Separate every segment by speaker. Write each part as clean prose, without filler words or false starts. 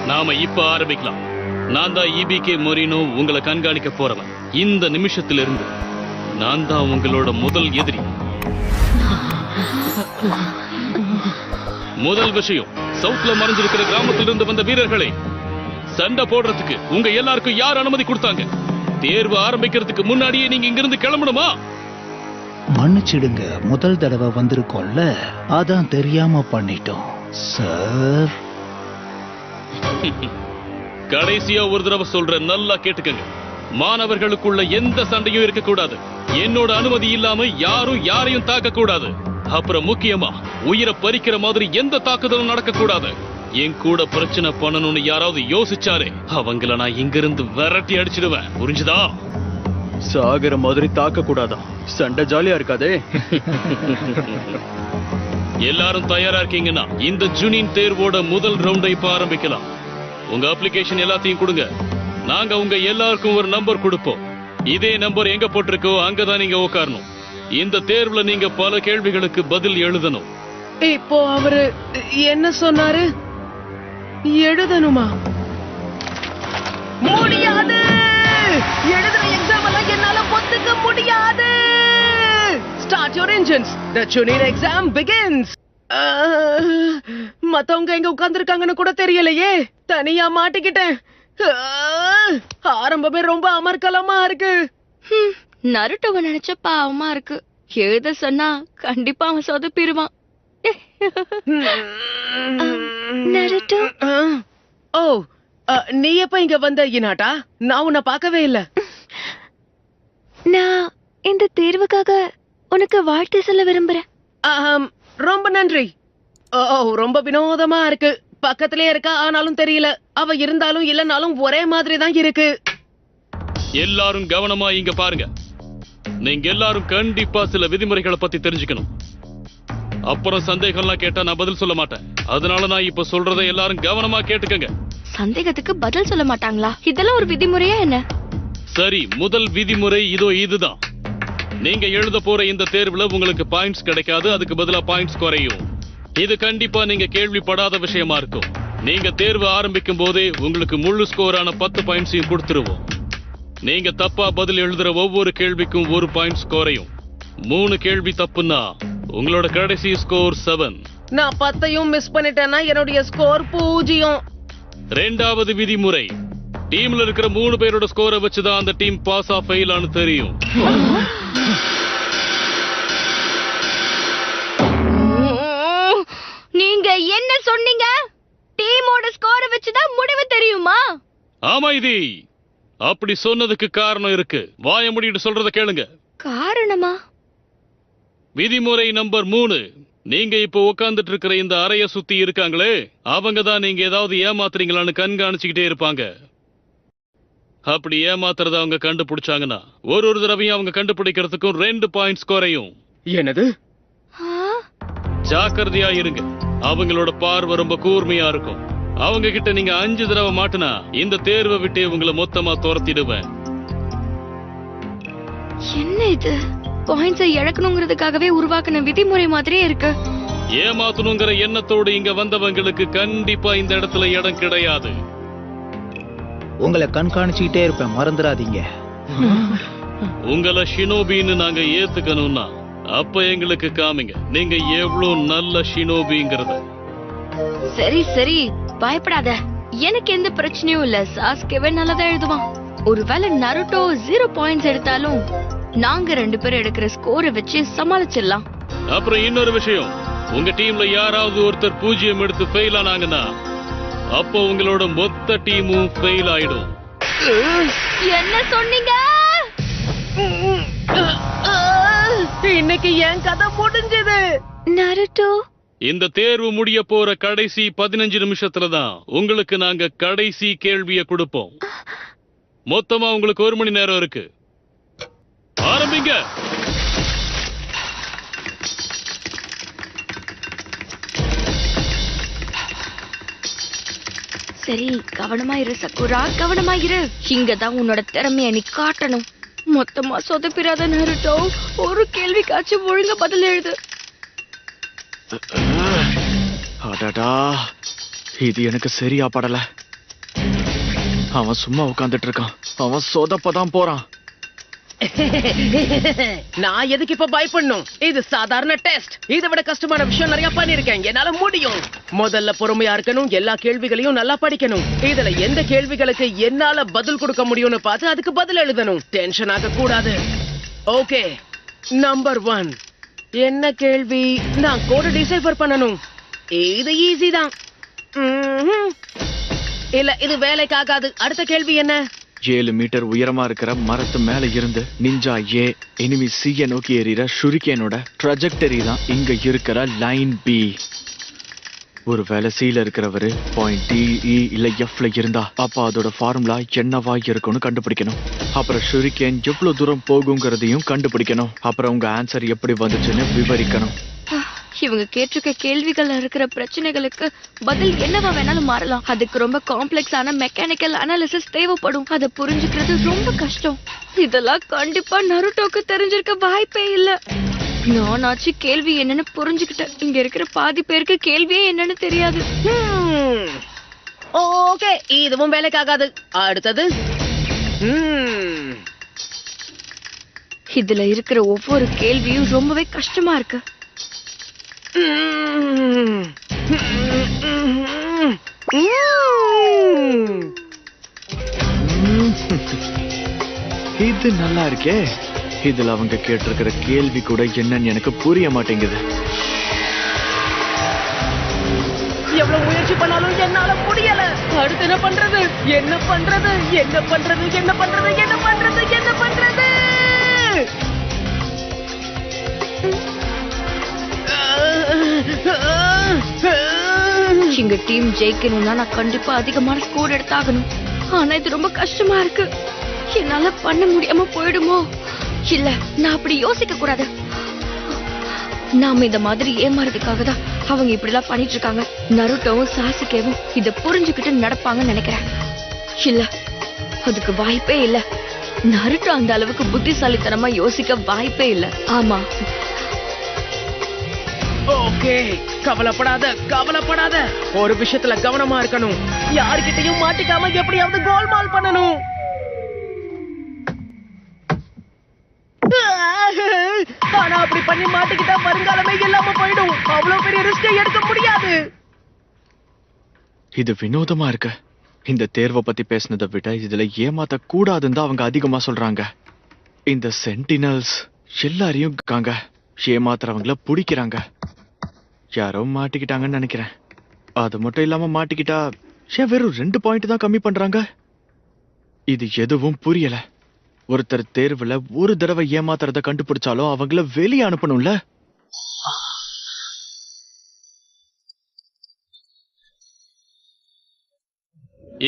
Speaker 1: நாம இப்ப ஆரம்பிக்கலாம். நான் தான் EBK மொரினோ, உங்களை கண்காணிக்க போறவன். இந்த நிமிஷத்திலிருந்து நான் தான் உங்களோட முதல் எதிரி. முதல் விஷயம், சவுத்ல மறைஞ்சிருக்கிற கிராமத்திலிருந்து வந்த வீரர்களே, சண்டை போடுறதுக்கு உங்க எல்லாருக்கும் யார் அனுமதி கொடுத்தாங்க? தேர்வு ஆரம்பிக்கிறதுக்கு முன்னாடியே நீங்க இங்கிருந்து கிளம்பணுமா?
Speaker 2: மன்னிச்சிடுங்க, முதல் தடவை வந்திருக்கோம்ல, அதான் தெரியாம பண்ணிட்டோம் சார்.
Speaker 1: கடைசியா ஒரு தடவை சொல்ற, நல்லா கேட்டுக்கங்க. மாணவர்களுக்குள்ள எந்த சண்டையும் இருக்க கூடாது. என்னோட அனுமதி இல்லாம யாரும் யாரையும் தாக்க கூடாது. அப்புறம் முக்கியமா உயிரை பறிக்கிற மாதிரி எந்த தாக்குதலும் நடக்க கூடாது. என் கூட பிரச்சனை பண்ணணும்னு யாராவது யோசிச்சாரே, அவங்கள நான் இங்கிருந்து விரட்டி அடிச்சிடுவேன். புரிஞ்சுதா?
Speaker 3: சாகர மாதிரி தாக்க கூடாதா? சண்டை ஜாலியா இருக்காதே.
Speaker 1: எல்லாரும் தயாரா இருக்கீங்கன்னா இந்த ஜூனின் தேர்வோட முதல் ரவுண்டை இப்ப ஆரம்பிக்கலாம். உங்க அப்ளிகேஷன் எல்லாத்தையும் கொடுங்க. நாங்க உங்க எல்லாருக்கும் ஒரு நம்பர் கொடுப்போம். இதே நம்பர் எங்க போட்டிருக்கோ அங்கதான் நீங்க உட்காரணும். இந்த தேர்வுல நீங்க பல கேள்விகளுக்கு பதில் எழுதணும்.
Speaker 4: இப்போ அவரு என்ன சொன்னாரு? எழுதணுமா? முடியாது. எழுதுற எக்ஸாம் எல்லாம் என்னால ஒத்துக்க முடியாது. Start your engines. The Chunin exam begins. மத்தவங்க எங்க உட்கார்ந்திருக்காங்கன்னு கூட தெரியலையே. தனியா மாட்டிக்கிட்டேன். ஆரம்பமே ரொம்ப அமர்க்கலமா இருக்கு.
Speaker 5: நருட்டோவை நினைச்ச பாவமா இருக்கு. எழுத சொன்னா கண்டிப்பா அவன் சொதப்பிடுவான். நருட்டோ,
Speaker 4: ஓ, நீ எப்ப இங்க வந்த இனாட்டா? நான் உன்னை பார்க்கவே இல்ல.
Speaker 5: நான் இந்த தேர்வுக்காக உனக்கு வாழ்த்து சொல்ல விரும்புறேன்.
Speaker 4: ரொம்ப நன்றி. ஓ, ரொம்ப வினோதமா இருக்கு. பக்கத்திலே இருக்கா, ஆனாலும் தெரியல. அவ இருந்தாலும் இல்லனாலும் ஒரே மாதிரி தான் இருக்கு.
Speaker 1: எல்லாரும் கவனமா இங்க பாருங்க. நீங்க எல்லாரும் கண்டிப்பா சில விதிமுறைகளை பத்தி தெரிஞ்சுக்கணும். அப்புறம் சந்தேகம்லாம் கேட்டா நான் பதில் சொல்ல மாட்டேன். அதனால நான் இப்ப சொல்றதை எல்லாரும் கவனமா கேட்டுக்கங்க.
Speaker 5: சந்தேகத்துக்கு பதில் சொல்ல மாட்டாங்களா? இதெல்லாம் ஒரு விதிமுறையா என்ன?
Speaker 1: சரி, முதல் விதிமுறை இதோ இதுதான். நீங்க எழுத போற இந்த தேர்வுல உங்களுக்கு பாயிண்ட்ஸ் கிடைக்காது. அதுக்கு பதிலா பாயிண்ட்ஸ் குறையும். இது கண்டிப்பா நீங்க கேள்விப்படாத விஷயமா இருக்கும். நீங்க தேர்வு ஆரம்பிக்கும் போதே உங்களுக்கு முழு ஸ்கோரான 10 பாயிண்ட்ஸையும் கொடுத்துருவோம். நீங்க தப்பா பதில் எழுதுற ஒவ்வொரு கேள்விக்கும் 1 பாயிண்ட்ஸ் குறையும். 3 கேள்வி தப்புன்னா உங்களோட கடைசி ஸ்கோர் 7.
Speaker 4: நான் 10ஐயும் மிஸ் பண்ணிட்டேன்னா என்னுடைய ஸ்கோர் 0.
Speaker 1: ரெண்டாவது விதிமுறை, டீம்ல இருக்கிற 3 பேரோட ஸ்கோரை வச்சுதான் அந்த டீம் பாஸ் ஆ ஃபெயில் ஆனு தெரியும்.
Speaker 5: நீங்க என்ன சொன்னீங்க? டீமோட ஸ்கோரை வச்சுதான் முடிவு தெரியுமா?
Speaker 1: ஆமா, இது அப்படி சொன்னதுக்கு காரணம் இருக்கு. வாய மூடிட்டு சொல்றத கேளுங்க.
Speaker 5: காரணமா?
Speaker 1: விதிமுறை நம்பர் 3, நீங்க இப்ப உட்கார்ந்துட்டு இருக்கிற இந்த அறைய சுத்தி இருக்காங்களே, அவங்க தான் நீங்க ஏதாவது ஏமாத்துறீங்களான்னு கண்காணிச்சுக்கிட்டே இருப்பாங்க. அப்படி ஏமாத்துறத அவங்க கண்டுபிடிச்சாங்கன்னா ஒரு தடவையும் அவங்க கண்டுபிடிக்கிறதுக்கும் 2 பாயிண்ட்ஸ் குறையும்.
Speaker 3: என்னது?
Speaker 1: ஜாக்கிரதையா இருங்க. அவங்களோட பார்வை ரொம்ப கூர்மையா இருக்கும். அவங்க கிட்ட நீங்க 5 தடவை மாட்டினா இந்த தேர்வை விட்டு உங்களை மொத்தமா துரத்திடுவேன்.
Speaker 5: என்ன இது? பாயிண்ட்ஸை இழக்கணுங்கிறதுக்காகவே உருவாக்கின விதிமுறை மாதிரியே இருக்கு.
Speaker 1: ஏமாத்தணுங்கிற எண்ணத்தோடு இங்க வந்தவங்களுக்கு கண்டிப்பா இந்த இடத்துல இடம் கிடையாது.
Speaker 2: உங்களை கண்காணிச்சுக்கிட்டே இருப்பேன், மறந்துடாதீங்க.
Speaker 1: உங்களை ஷினோபின்னு நாங்க ஏத்துக்கணும்னா அப்ப எங்களுக்கு காமிங்க நீங்க எவ்வளவு நல்ல ஷினோபிங்கிறத.
Speaker 5: சரி சரி, பயப்படாத. எனக்கு எந்த பிரச்சனையும் இல்ல. சாஸ்கேவே நல்லதா எழுதுவான். ஒருவேளை நருட்டோ 0 பாயிண்ட்ஸ் எடுத்தாலும் நாங்க 2 பேரும் எடுக்கிற ஸ்கோரை வச்சு சமாளிச்சிடலாம்.
Speaker 1: அப்புறம் இன்னொரு விஷயம், உங்க டீம்ல யாராவது ஒருத்தர் 0 எடுத்து ஃபெயில் ஆனாங்கன்னா அப்போ உங்களோட மொத்த டீமும் ஃபெயில் ஆயிடும்.
Speaker 5: என்ன சொன்னீங்க?
Speaker 4: இன்னைக்கு என் கதை முடிஞ்சது.
Speaker 5: நருட்டோ,
Speaker 1: இந்த தேர்வு முடிய போற கடைசி 15 நிமிஷத்துல தான் உங்களுக்கு நாங்க கடைசி கேள்வியை கொடுப்போம். மொத்தமா உங்களுக்கு 1 மணி நேரம் இருக்கு. ஆரம்பிங்க.
Speaker 5: சரி, கவனமா இரு சக்குரா, கவனமா இரு. இங்கதான் உன்னோட திறமைய நீ காட்டணும். மொத்தமா சொதப்பிராத நருட்டோ. ஒரு கேள்விக்காச்சும் ஒழுங்கா பதில் எழுது.
Speaker 3: அடடா, இது எனக்கு சரியா படல. அவன் சும்மா உட்கார்ந்துட்டு இருக்கான். அவன் சொதப்பதான் போறான்.
Speaker 4: நான் எதுக்கு இப்ப பயப்படணும்? இது சாதாரண டெஸ்ட். இதை விட கஷ்டமான விஷயம் நிறைய பண்ணிருக்கேன். என்னால முடியும். முதல்ல பொறுமையா இருக்கணும். எல்லா கேள்விகளையும் நல்லா படிக்கணும். இதுல எந்த கேள்விகளுக்கு என்னால பதில் கொடுக்க முடியும்னு பார்த்து அதுக்கு பதில் எழுதணும். டென்ஷன் ஆக கூடாது. Okay, number 1. என்ன கேள்வி? நான் கோடு டிசைஃபர் பண்ணணும். இது ஈஸி தான். இல்ல, இது வேலைக்காகாது. அடுத்த கேள்வி என்ன?
Speaker 3: 7 மீட்டர் உயரமா இருக்கிற மரத்து மேல இருந்து நிஞ்சா ஏ எனிமி சிய நோக்கி எறிகிற ஷுரிகேனோட ட்ராஜெக்டரி தான் இங்க இருக்கிற லைன் பி. ஒருவேளை சீல இருக்கிறவரு பாயிண்ட் டி இ இல்ல எஃப்ல இருந்தா அப்ப அதோட ஃபார்முலா என்னவா இருக்கும்னு கண்டுபிடிக்கணும். அப்புறம் ஷுரிகேன் எவ்வளவு தூரம் போகுங்கிறதையும் கண்டுபிடிக்கணும். அப்புறம் உங்க ஆன்சர் எப்படி வந்துச்சுன்னு விவரிக்கணும்.
Speaker 5: இவங்க கேட்டிருக்க கேள்விகள்ல இருக்கிற பிரச்சனைகளுக்கு பதில் என்னவா வேணாலும் மாறலாம். அதுக்கு ரொம்ப காம்ப்ளெக்ஸான மெக்கானிக்கல் அனாலிசிஸ் தேவைப்படும். அதை புரிஞ்சுக்கிறது ரொம்ப கஷ்டம். இதெல்லாம் கண்டிப்பா நருட்டோக்கு தெரிஞ்சிருக்க வாய்ப்பே இல்ல. நானாச்சு கேள்வி என்னன்னு புரிஞ்சுக்கிட்டேன். இங்க இருக்கிற பாதி பேருக்கு கேள்வியே என்னன்னு தெரியாது.
Speaker 4: ஓகே, இதுவும் வேலைக்காகாது. அடுத்தது.
Speaker 5: இதுல இருக்கிற ஒவ்வொரு கேள்வியும் ரொம்பவே கஷ்டமா இருக்கு.
Speaker 3: இது நல்லா இருக்கே. இதுல அவங்க கேட்டிருக்கிற கேள்வி கூட என்னன்னு எனக்கு புரிய மாட்டேங்குது.
Speaker 4: எவ்வளவு முயற்சி பண்ணாலும் என்னால முடியல. அடுத்து என்ன பண்றது? என்ன பண்றது? என்ன பண்றது? என்ன பண்றது? என்ன பண்றது? என்ன பண்றது?
Speaker 5: எங்க டீம் ஜெயிக்கணும்னா நான் கண்டிப்பா அதிகமான ஸ்கோர் எடுத்தாகணும். ஆனா இது ரொம்ப கஷ்டமா இருக்கு. என்னால பண்ண முடியாம போயிடுமோ? இல்ல, நான் அப்படி யோசிக்க கூடாது. நாம இந்த மாதிரி ஏமாறதுக்காக தான் அவங்க இப்படி எல்லாம் பண்ணிட்டு இருக்காங்க. நருட்டோவும் சாசுகேவும் இத புரிஞ்சுக்கிட்டு நடப்பாங்கன்னு நினைக்கிறேன். இல்ல, அதுக்கு வாய்ப்பே இல்ல. நருட்டோ அந்த அளவுக்கு புத்திசாலித்தனமா யோசிக்க வாய்ப்பே இல்ல. ஆமா.
Speaker 4: ஓகே, கவலைப்படாத, கவலைப்படாத. ஒரு விஷயத்துல கவனமா இருக்கணும். யார்கிட்டயும் மாட்டிக்காம எப்படியாவது கோல்மால் பண்ணணும். ஆனா அப்படி பண்ணி மாட்டிக்கிட்டா வருங்காலமே இல்லாம போயிடும். அவ்வளவு பெரிய ரிஸ்கை எடுக்க முடியாது.
Speaker 3: இது வினோதமா இருக்கு. இந்த தேர்வை பத்தி பேசினதை விட இதுல ஏமாத்த கூடாதுன்னு அவங்க அதிகமா சொல்றாங்க. இந்த சென்டினல்ஸ் எல்லாரையும் இருக்காங்க. ஏமாத்துறவங்கள பிடிக்கிறாங்க. யாரோ மாட்டிக்கிட்டாங்கன்னு நினைக்கிறேன். அது மட்டும் இல்லாம மாட்டிக்கிட்டா ஏன் வெறும் 2 பாயிண்ட் தான் கம்மி பண்றாங்க? இது எதுவும் புரியல. ஒருத்தர் தேர்வுல ஒரு தடவை ஏமாத்துறத கண்டுபிடிச்சாலும் அவங்கள வெளியே அனுப்பணும்ல.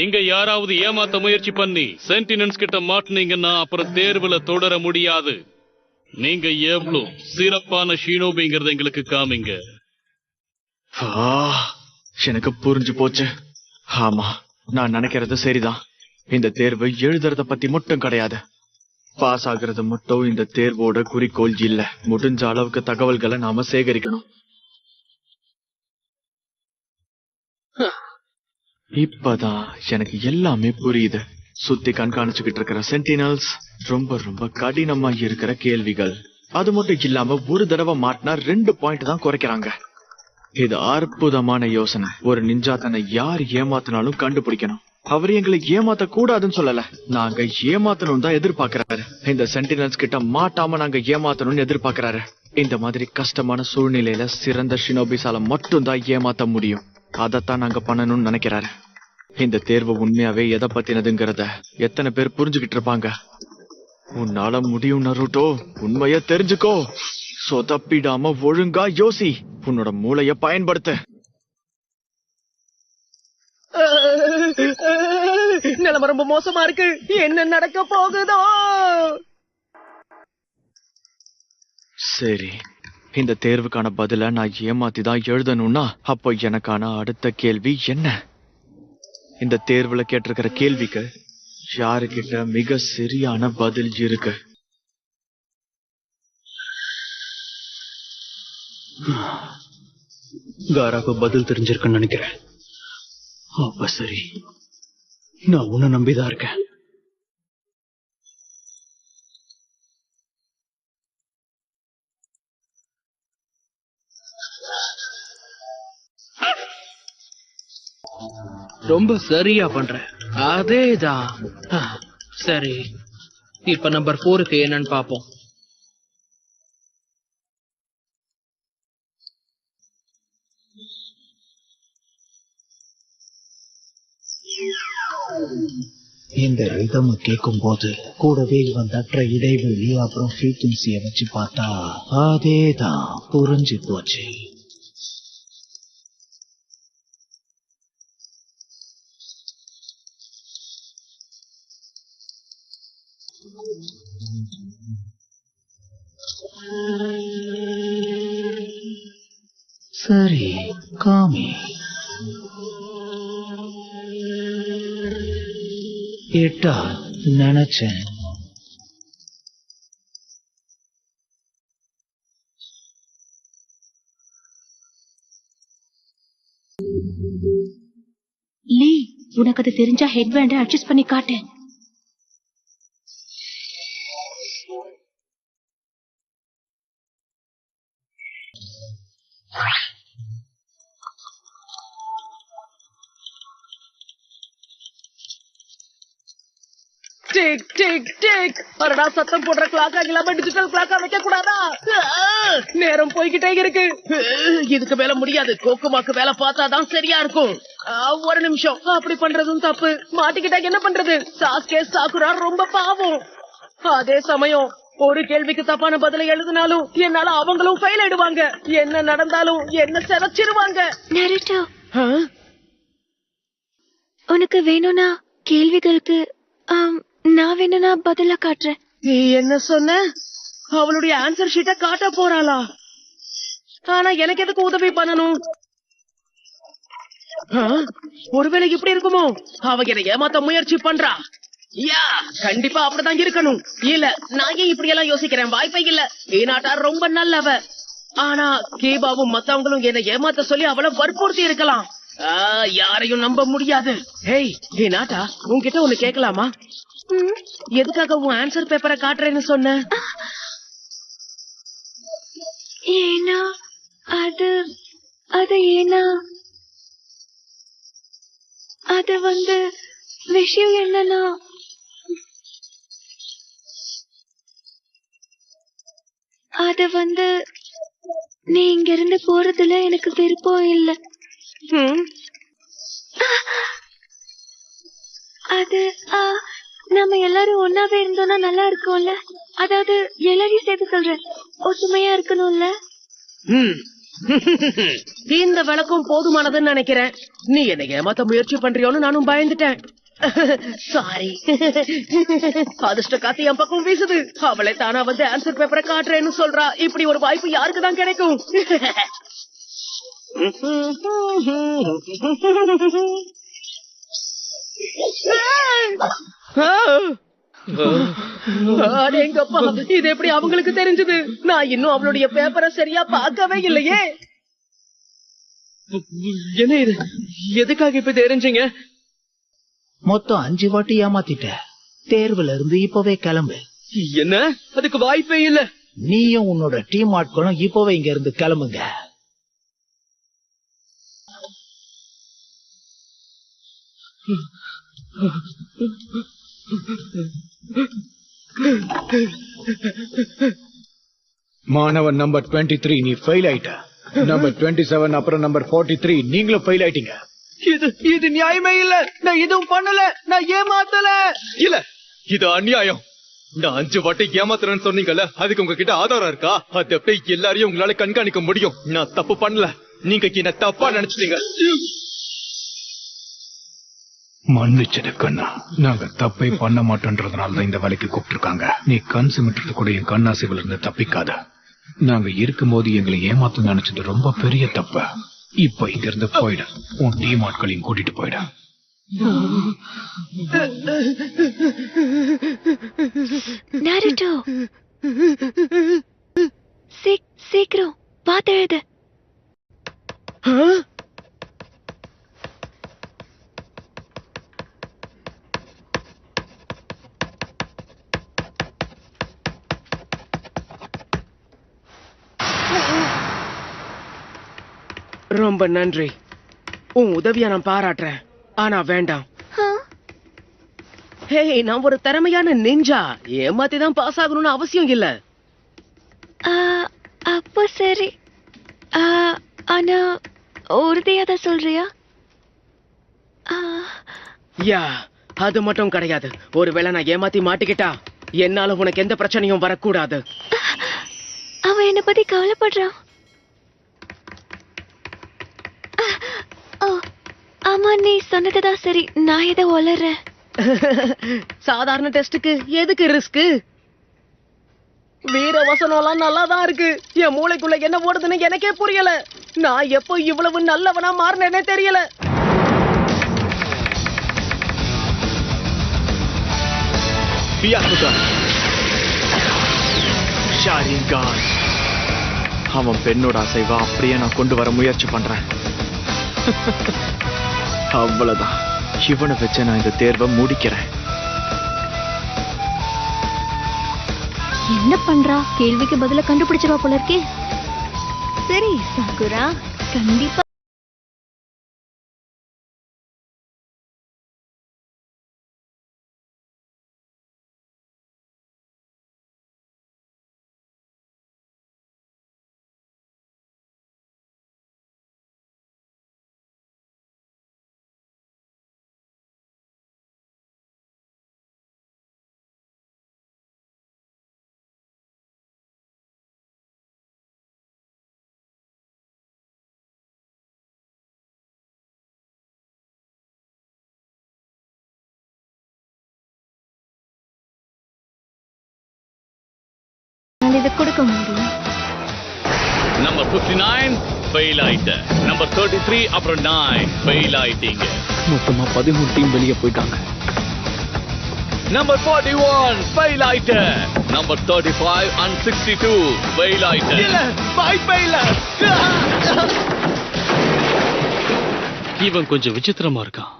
Speaker 1: இங்க யாராவது ஏமாத்த முயற்சி பண்ணி சென்டினன்ஸ் கிட்ட மாட்டினீங்கன்னா அப்புறம் தேர்வுல தொடர முடியாது. நீங்க எவ்வளவு சிறப்பான ஷினோபிங்கிறத எங்களுக்கு காமிங்க.
Speaker 3: எனக்கு புரிஞ்சு போச்சு. ஆமா, நான் நினைக்கிறது சரிதான். இந்த தேர்வு எழுதுறத பத்தி மட்டும் கிடையாது. பாஸ் ஆகுறது மட்டும் இந்த தேர்வோட குறிக்கோள் இல்ல. முடிஞ்ச அளவுக்கு தகவல்களை நாம சேகரிக்கணும். இப்பதான் எனக்கு எல்லாமே புரியுது. சுத்தி கண்காணிச்சுக்கிட்டு இருக்கிற சென்டினல்ஸ் ரொம்ப ரொம்ப கடினமா இருக்கிற கேள்விகள். அது மட்டும் இல்லாம ஒரு தடவை மாட்டினா 2 பாயிண்ட் தான் குறைக்கிறாங்க. இது அற்புதமான யோசனை. ஒரு நிஞ்சா தன்னை யார் ஏமாத்தினாலும் கண்டுபிடிக்கணும். அவர் எங்களை ஏமாத்த கூடாதுன்னு சொல்லல, நாங்க ஏமாத்தணும் தான் எதிர்பார்க்கிறாரு. இந்த சென்டினல்ஸ் கிட்ட மாட்டாம நாங்க ஏமாத்தணும்னு எதிர்பார்க்கிறாரு. இந்த மாதிரி கஷ்டமான சூழ்நிலையில சிறந்த ஷினோபிசால மட்டும் தான் ஏமாத்த முடியும். அதைத்தான் நாங்க பண்ணணும்னு நினைக்கிறாரு. இந்த தேர்வு உண்மையாவே எதை பத்தினதுங்கிறத எத்தனை பேர் புரிஞ்சுக்கிட்டு இருப்பாங்க? உன்னால முடியும் நருட்டோ. உண்மைய தெரிஞ்சுக்கோ. சொதப்பிடாம ஒழுங்கா யோசி. உன்னோட மூளைய பயன்படுத்த.
Speaker 4: நிலைமை ரொம்ப மோசமா இருக்கு. என்ன நடக்க போகுதோ?
Speaker 3: சரி, இந்த தேர்வுக்கான பதில நான் ஏமாத்தி தான் எழுதணும்னா அப்போ எனக்கான அடுத்த கேள்வி என்ன? இந்த தேர்வுல கேட்டிருக்கிற கேள்விக்கு யாருக்கிட்ட மிக சரியான பதில் இருக்கு?
Speaker 2: காராக்கு பதில் தெரிஞ்சிருக்குன்னு நினைக்கிறேன். அப்ப சரி, நான் உன்னை நம்பிதான் இருக்கேன்.
Speaker 4: ரொம்ப சரியா பண்ற. அதேதான். சரி, இப்ப நம்பர் 4க்கு என்னன்னு பாப்போம்.
Speaker 2: இந்த ரிதம் கேட்கும் போது கூடவே இவன் தட்டுற இடைவெளி அப்புறம் ஃப்ரீக்வன்சிய வச்சு பார்த்தா அதேதான், புரிஞ்சு போச்சு. சரி, காமி. கேட்டா நினைச்சேன்.
Speaker 5: லீ, உனக்கு அது தெரிஞ்சா ஹெட் பேண்டை அட்ஜஸ்ட் பண்ணி காட்டு.
Speaker 4: Tick tick tick. அரடா, சத்தம் போடுற கிளாக்கா இல்லாம டிஜிட்டல் கிளாக்கா வைக்க கூடாதா? நேரம் போய்கிட்டே இருக்கு. இதுக்கு மேல முடியாது. கோக்குமாக்கு வேலை பார்த்தாதான் சரியா இருக்கும். ஒரு நிமிஷம், அப்படி பண்றதும் தப்பு. மாட்டிக்கிட்டா என்ன பண்றது? சாஸ்கே சாக்குரா ரொம்ப பாவம். அதே சமயம் ஒரு கேள்விக்கு தப்பான பதிலை எழுதினாலும் என்னால அவங்களும் ஃபெயில் ஆயிடுவாங்க. என்ன நடந்தாலும் என்ன செலச்சிருவாங்க.
Speaker 5: நருட்டோ, உனக்கு வேணும்னா கேள்விகளுக்கு நான் வேணும்னா பதிலா காட்டுறேன்.
Speaker 4: நீ என்ன சொன்ன? அவளுடைய ஆன்சர் ஷீட்டை காட்ட போறாளா? ஆனா எனக்கு எதுக்கு உதவி பண்ணணும்? ஒருவேளை இப்படி இருக்குமோ? அவ என்னை ஏமாத்த முயற்சி பண்றா. யா, கண்டிப்பா அப்படிதான் இருக்கணும். இல்ல, நான் ஏன் இப்படி எல்லாம் யோசிக்கிறேன்? வாய்ப்பே இல்ல. ஏனாட்டா ரொம்ப நல்லவ. ஆனா கீபாவும் மத்தவங்களும் என்னை ஏமாத்த சொல்லி அவளை வற்புறுத்தி இருக்கலாம். யாரையும் நம்ப முடியாது. ஹேய் ஏனாட்டா, உன்கிட்ட ஒண்ணு கேட்கலாமா? எதுக்காக உன் ஆன்சர் பேப்பரை காட்டுறேன்னு சொன்ன?
Speaker 5: ஏனா ஏனா அது விஷயம் என்னன்னா, நீ இங்க இருந்து போறதுல எனக்கு விருப்பம் இல்ல. அது நம்ம எல்லாரும் ஒன்னாவே இருந்தோம்னா நல்லா இருக்கும்ல. அதாவது எல்லாரையும் சேர்த்து சொல்றேன், ஒற்றுமையா இருக்கணும்ல.
Speaker 4: இந்த விளக்கம் போதுமானதுன்னு நினைக்கிறேன். நீ என்னை ஏமாத்த முயற்சி பண்றியோன்னு நானும் பயந்துட்டேன். சாரி. அதிர்ஷ்ட காத்து என் பக்கம் வீசுது. அவளை தானா ஆன்சர் பேப்பரை காட்டுறேன்னு சொல்றா. இப்படி ஒரு வாய்ப்பு யாருக்குதான் கிடைக்கும்? அடேங்கப்பா, இது எப்படி அவங்களுக்கு தெரிஞ்சது? நான் இன்னும் அவளுடைய பேப்பரை சரியா பார்க்கவே இல்லையே. என்ன இது? எதுக்காக இப்ப தெரிஞ்சீங்க?
Speaker 2: மொத்தம் 5 வாட்டி ஏமாத்திட்ட. தேர்வுல இருந்து இப்பவே கிளம்பு.
Speaker 4: என்ன? அதுக்கு வாய்ப்பே இல்ல.
Speaker 2: நீயும் உன்னோட டீம் ஆட்களும் இப்பவே இங்க இருந்து கிளம்புங்க.
Speaker 6: மாணவன் நம்பர் 23 நீ ஃபெயில் ஆயிட்ட. நம்பர் 27 அப்புறம் நம்பர் 43 நீங்களும் ஃபெயில் ஆயிட்டீங்க.
Speaker 3: இது நியாயமே இல்ல. நான் எதுவும் பண்ணல. நான் ஏமாத்தல. இல்ல, இது அநியாயம். நான் 5 வாட்டி ஏமாத்துறேன்னு சொன்னீங்கல்ல, அதுக்கு உங்ககிட்ட ஆதாரம் இருக்கா? அது எப்படி எல்லாரையும் உங்களால கண்காணிக்க முடியும்? நான் தப்பு பண்ணல. நீங்க என்ன தப்பா நினைச்சிட்டீங்க.
Speaker 6: மன்னிச்சது கண்ணா, நாங்க தப்பே பண்ண மாட்டோன்றதுனாலதான் இந்த வேலைக்கு கூப்பிட்டுருக்காங்க. நீ கண் சிமிட்டுறது கூட என் கண்ணாசிவில இருந்து தப்பிக்காத. நாங்க இருக்கும்போது எங்களை ஏமாத்த நினைச்சது ரொம்ப பெரிய தப்பு. இப்ப இங்க இருந்து போயிட, உன் டீம் ஆட்களையும் கூட்டிட்டு போயிட.
Speaker 5: நருட்டோ, சீக்கிரம் பாத்து எழுது.
Speaker 4: ரொம்ப நன்றி. உன் உதவிய நான் பாராட்டுறேன். ஆனா வேண்டாம். ஹே, நான் ஒரு திறமையான நிஞ்சா. ஏமாத்தி தான் பாஸ் ஆகணும்னு அவசியம் இல்ல.
Speaker 5: அப்போ சரி. ஆனா உறுதியாத சொல்றியா?
Speaker 4: யா, அது மட்டும் கிடையாது. ஒருவேளை நான் ஏமாத்தி மாட்டிக்கிட்டா என்னால உனக்கு எந்த பிரச்சனையும் வரக்கூடாது.
Speaker 5: அவன் என்ன பத்தி கவலைப்படுறான். ஆமா, நீ சொன்னதுதான் சரி. நான் இதை வளர்றேன்.
Speaker 4: சாதாரண டெஸ்டுக்கு எதுக்கு ரிஸ்க்? வீர வசனம்லாம் நல்லாதான் இருக்கு. என் மூளைக்குள்ள என்ன ஓடுதுன்னு எனக்கே புரியல. நான் எப்போ இவ்வளவு நல்லவனா மாறினேனே தெரியல.
Speaker 3: அவன் பெண்ணோட அசைவா அப்படியே நான் கொண்டு வர முயற்சி பண்றேன். அவ்வளவுதான். இவனை வச்சு நான் இந்த தேர்வை முடிக்கிறேன்.
Speaker 5: என்ன பண்றா? கேள்விக்கு பதில கண்டுபிடிச்சிருவா போல இருக்கே. சரி சாகுரா, கண்டிப்பா. இதை கொடுக்க முடியும்.
Speaker 1: நம்பர் 59 ஃபெயில் ஆயிட்ட. நம்பர் 33 அப்புறம் 9 ஃபெயில் ஆயிட்டீங்க.
Speaker 3: மொத்தமா 13 டீம் வெளியே போயிட்டாங்க.
Speaker 1: நம்பர் 41 ஃபெயில் ஆயிட்ட. நம்பர் 35 and 62 ஃபெயில் ஆயிட்ட.
Speaker 4: இல்ல, வாய்ப்பே இல்ல.
Speaker 1: இவன் கொஞ்சம் விசித்திரமா இருக்கான்.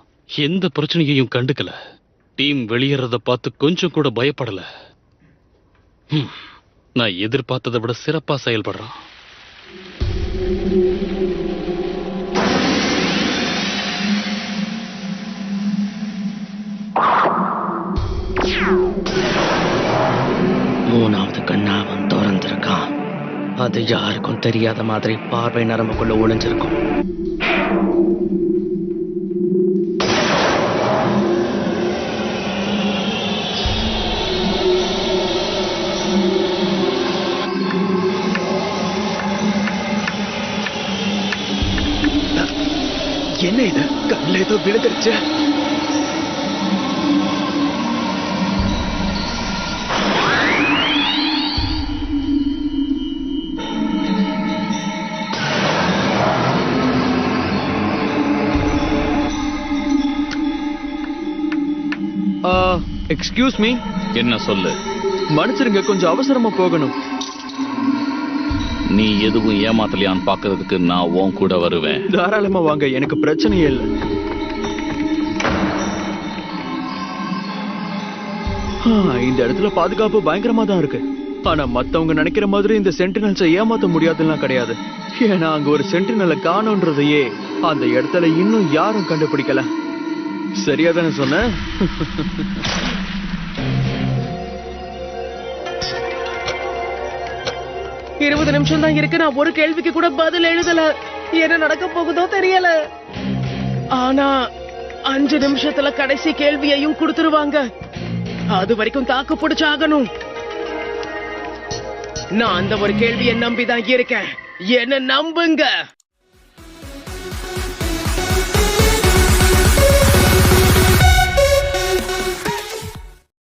Speaker 1: எந்த பிரச்சனையையும் கண்டுக்கல. டீம் வெளியேறத பார்த்து கொஞ்சம் கூட பயப்படல. நான் எதிர்பார்த்ததை விட சிறப்பா செயல்படுறான்.
Speaker 4: மூணாவது கண்ணா அவன் திறந்திருக்கான். அது யாருக்கும் தெரியாத மாதிரி பார்வை நரம்புக்குள்ள ஒளிஞ்சிருக்கும்.
Speaker 3: என்ன இது? கண்ணில் ஏதோ விழுந்துருச்சு. Excuse me.
Speaker 1: என்ன சொல்லு?
Speaker 3: மன்னிச்சிருங்க, கொஞ்சம் அவசரமா போகணும்.
Speaker 1: நீ எதுவும் ஏமாத்தலையான்னு பாக்குறதுக்கு நான் உன் கூட வருவேன்.
Speaker 3: தாராளமா வாங்க, எனக்கு பிரச்சனையே இல்லை. இந்த இடத்துல பாதுகாப்பு பயங்கரமா தான் இருக்கு. ஆனா மத்தவங்க நினைக்கிற மாதிரி இந்த சென்டினல்ஸை ஏமாத்த முடியாதுலாம் கிடையாது. ஏன்னா அங்க ஒரு சென்டினலை காணோன்றதையே அந்த இடத்துல இன்னும் யாரும் கண்டுபிடிக்கல. சரியா தானே சொன்ன?
Speaker 4: 20 நிமிஷம் தான் இருக்கு. நான் ஒரு கேள்விக்கு கூட பதில் எழுதல. என்ன நடக்க போகுதோ தெரியல. ஆனா 5 நிமிஷத்துல கடைசி கேள்வியையும் கொடுத்துருவாங்க. அது வரைக்கும் தாக்கு பிடிச்சாகணும். நான் அந்த ஒரு கேள்வியை நம்பிதான் இருக்கேன். என்ன நம்புங்க.